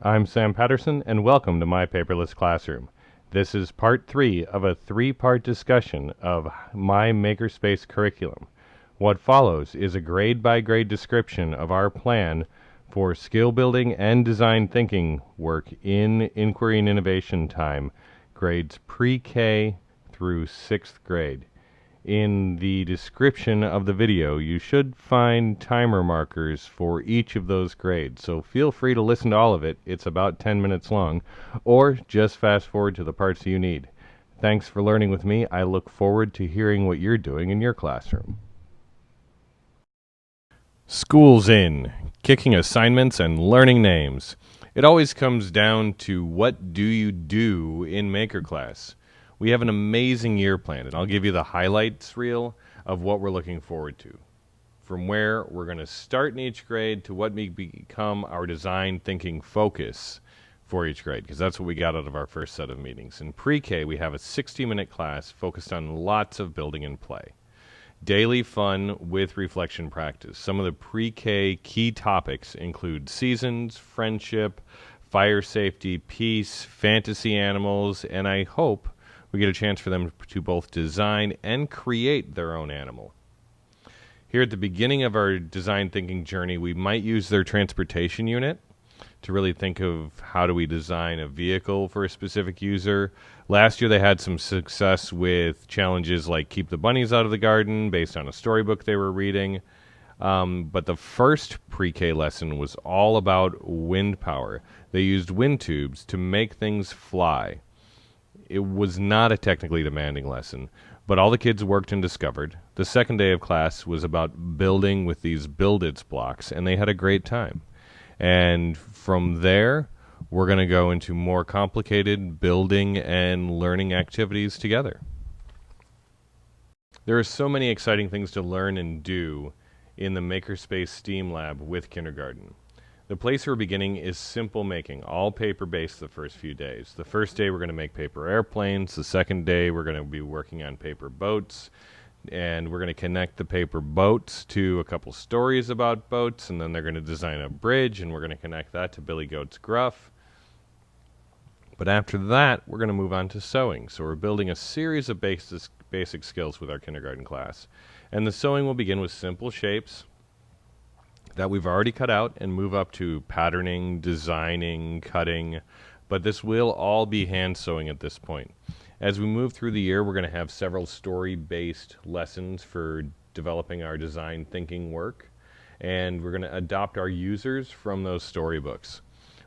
I'm Sam Patterson, and welcome to my paperless classroom. This is part 3 of a 3-part discussion of my Makerspace curriculum. What follows is a grade-by-grade description of our plan for skill building and design thinking work in inquiry and innovation time, grades pre-K through 6th grade. In the description of the video, you should find timer markers for each of those grades, so feel free to listen to all of it. It's about 10 minutes long, or just fast forward to the parts you need. Thanks for learning with me. I look forward to hearing what you're doing in your classroom. School's in, kicking assignments and learning names. It always comes down to what do you do in Maker class. We have an amazing year planned, and I'll give you the highlights reel of what we're looking forward to. From where we're going to start in each grade to what may become our design thinking focus for each grade, because that's what we got out of our first set of meetings. In pre-K, we have a 60-minute class focused on lots of building and play. Daily fun with reflection practice. Some of the pre-K key topics include seasons, friendship, fire safety, peace, fantasy animals, and I hope we get a chance for them to both design and create their own animal. Here at the beginning of our design thinking journey, we might use their transportation unit to really think of how do we design a vehicle for a specific user. Last year they had some success with challenges like keep the bunnies out of the garden based on a storybook they were reading. But the first pre-K lesson was all about wind power. They used wind tubes to make things fly. It was not a technically demanding lesson, but all the kids worked and discovered. The second day of class was about building with these build-its blocks, and they had a great time. And from there, we're going to go into more complicated building and learning activities together. There are so many exciting things to learn and do in the Makerspace STEAM Lab with kindergarten. The place we're beginning is simple making, all paper-based the first few days. The first day we're going to make paper airplanes. The second day we're going to be working on paper boats. And we're going to connect the paper boats to a couple stories about boats. And then they're going to design a bridge, and we're going to connect that to Billy Goat's Gruff. But after that, we're going to move on to sewing. So we're building a series of basic skills with our kindergarten class. And the sewing will begin with simple shapes that we've already cut out and move up to patterning, designing, cutting, but this will all be hand sewing at this point. As we move through the year, we're going to have several story-based lessons for developing our design thinking work, and we're going to adopt our users from those storybooks.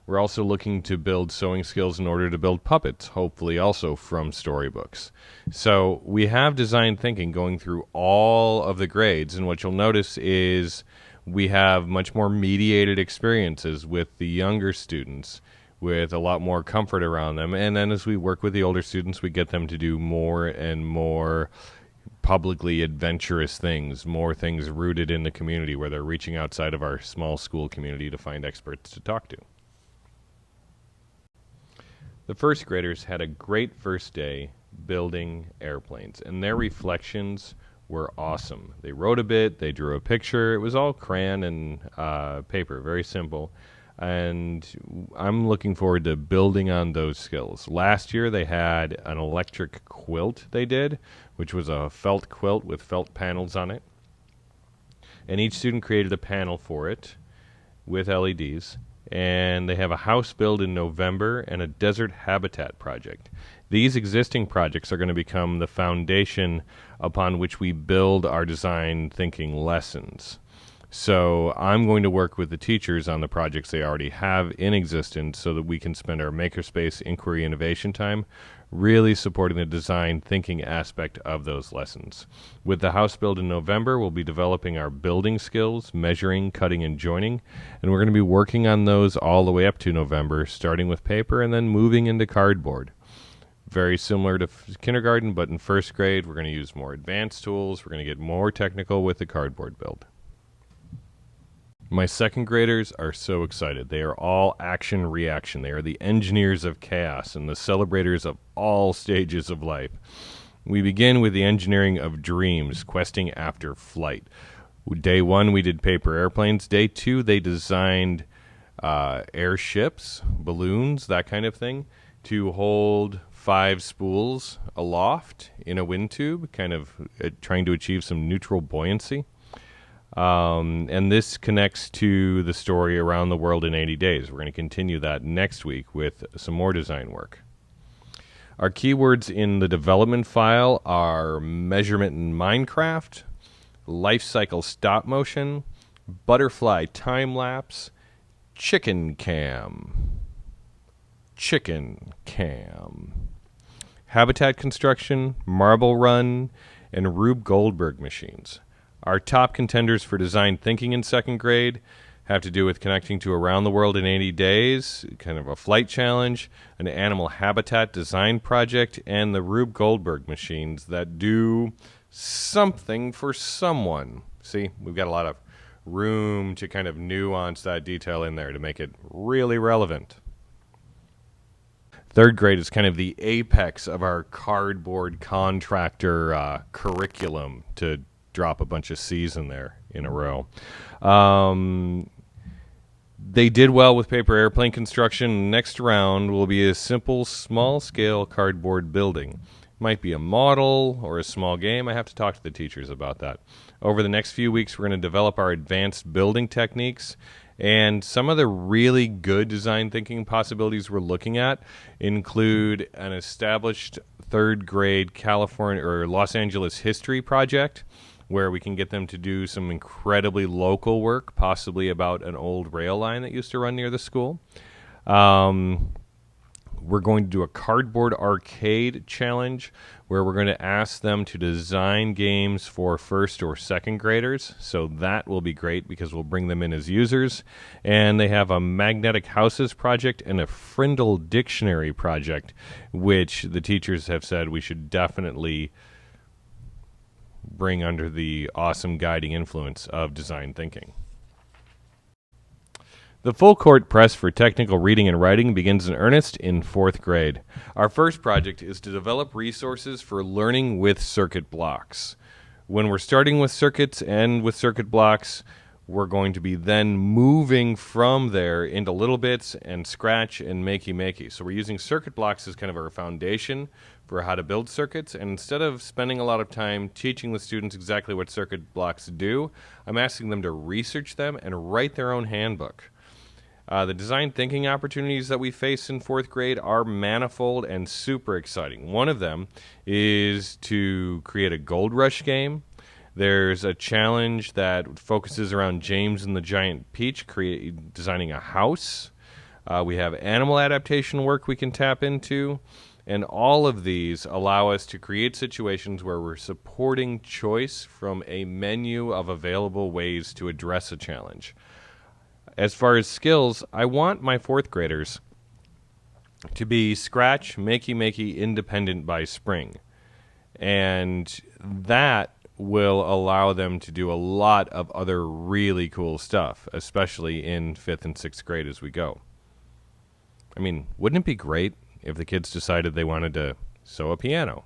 We're also looking to build sewing skills in order to build puppets, hopefully also from storybooks. So we have design thinking going through all of the grades, and what you'll notice is we have much more mediated experiences with the younger students with a lot more comfort around them. And then as we work with the older students, we get them to do more and more publicly adventurous things, more things rooted in the community where they're reaching outside of our small school community to find experts to talk to. The first graders had a great first day building airplanes, and their reflections were awesome. They wrote a bit, they drew a picture. It was all crayon and paper, very simple. And I'm looking forward to building on those skills. Last year they had an electric quilt they did, which was a felt quilt with felt panels on it. And each student created a panel for it with LEDs. And they have a house build in November and a desert habitat project. These existing projects are going to become the foundation upon which we build our design thinking lessons. So I'm going to work with the teachers on the projects they already have in existence so that we can spend our Makerspace inquiry innovation time really supporting the design thinking aspect of those lessons. With the house build in November, we'll be developing our building skills, measuring, cutting, and joining, and we're going to be working on those all the way up to November, starting with paper and then moving into cardboard. Very similar to kindergarten, but in first grade, we're going to use more advanced tools. We're going to get more technical with the cardboard build. My second graders are so excited. They are all action-reaction. They are the engineers of chaos and the celebrators of all stages of life. We begin with the engineering of dreams, questing after flight. Day one, we did paper airplanes. Day two, they designed airships, balloons, that kind of thing, to hold 5 spools aloft in a wind tube, kind of trying to achieve some neutral buoyancy. And this connects to the story Around the World in 80 Days. We're going to continue that next week with some more design work. Our keywords in the development file are measurement in Minecraft, life cycle stop motion, butterfly time lapse, chicken cam, habitat construction, marble run, and Rube Goldberg machines. Our top contenders for design thinking in second grade have to do with connecting to Around the World in 80 Days, kind of a flight challenge, an animal habitat design project, and the Rube Goldberg machines that do something for someone. See, we've got a lot of room to kind of nuance that detail in there to make it really relevant. Third grade is kind of the apex of our cardboard contractor curriculum, to drop a bunch of C's in there in a row. They did well with paper airplane construction. Next round will be a simple, small-scale cardboard building. Might be a model or a small game. I have to talk to the teachers about that. Over the next few weeks, we're going to develop our advanced building techniques. And some of the really good design thinking possibilities we're looking at include an established third grade California or Los Angeles history project, where we can get them to do some incredibly local work, possibly about an old rail line that used to run near the school. We're going to do a cardboard arcade challenge where we're going to ask them to design games for first or second graders. So that will be great because we'll bring them in as users. And they have a magnetic houses project and a Frindle dictionary project, which the teachers have said we should definitely bring under the awesome guiding influence of design thinking. The full court press for technical reading and writing begins in earnest in 4th grade. Our first project is to develop resources for learning with circuit blocks. When we're starting with circuits and with circuit blocks, we're going to be then moving from there into little bits and Scratch and Makey. So we're using circuit blocks as kind of our foundation for how to build circuits. And instead of spending a lot of time teaching the students exactly what circuit blocks do, I'm asking them to research them and write their own handbook. The design thinking opportunities that we face in 4th grade are manifold and super exciting. One of them is to create a Gold Rush game. There's a challenge that focuses around James and the Giant Peach, designing a house. We have animal adaptation work we can tap into. And all of these allow us to create situations where we're supporting choice from a menu of available ways to address a challenge. As far as skills, I want my 4th graders to be Scratch, Makey, independent by spring. And that will allow them to do a lot of other really cool stuff, especially in 5th and 6th grade as we go. I mean, wouldn't it be great if the kids decided they wanted to sew a piano?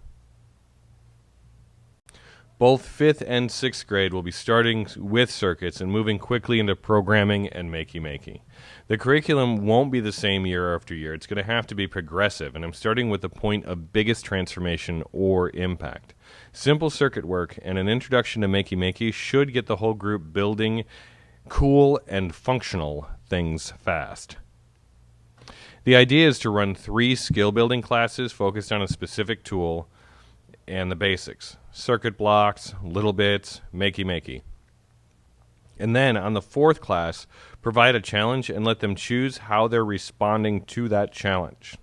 Both 5th and 6th grade will be starting with circuits and moving quickly into programming and Makey. The curriculum won't be the same year after year. It's going to have to be progressive, and I'm starting with the point of biggest transformation or impact. Simple circuit work and an introduction to Makey should get the whole group building cool and functional things fast. The idea is to run 3 skill-building classes focused on a specific tool and the basics. Circuit blocks, little bits, Makey. And then on the 4th class, provide a challenge and let them choose how they're responding to that challenge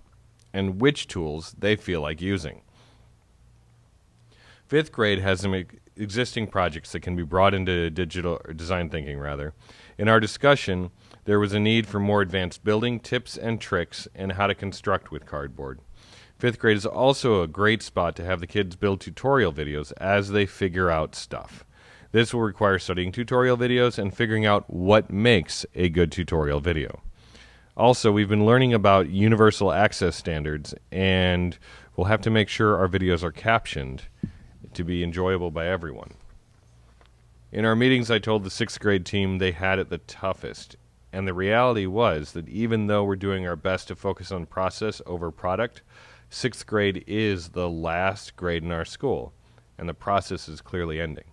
and which tools they feel like using. 5th grade has some existing projects that can be brought into digital design thinking. In our discussion, there was a need for more advanced building tips and tricks and how to construct with cardboard. 5th grade is also a great spot to have the kids build tutorial videos as they figure out stuff. This will require studying tutorial videos and figuring out what makes a good tutorial video. Also, we've been learning about universal access standards, and we'll have to make sure our videos are captioned to be enjoyable by everyone. In our meetings, I told the 6th grade team they had it the toughest And the reality was that even though we're doing our best to focus on process over product, sixth grade is the last grade in our school, and the process is clearly ending.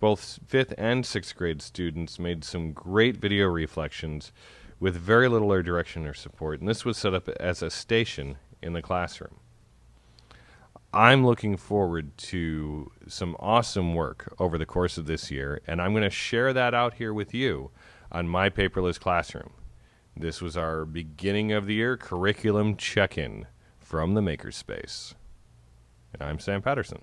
Both fifth and sixth grade students made some great video reflections with very little art direction or support, and this was set up as a station in the classroom. I'm looking forward to some awesome work over the course of this year, and I'm going to share that out here with you on my paperless classroom. This was our beginning of the year curriculum check-in from the Makerspace. And I'm Sam Patterson.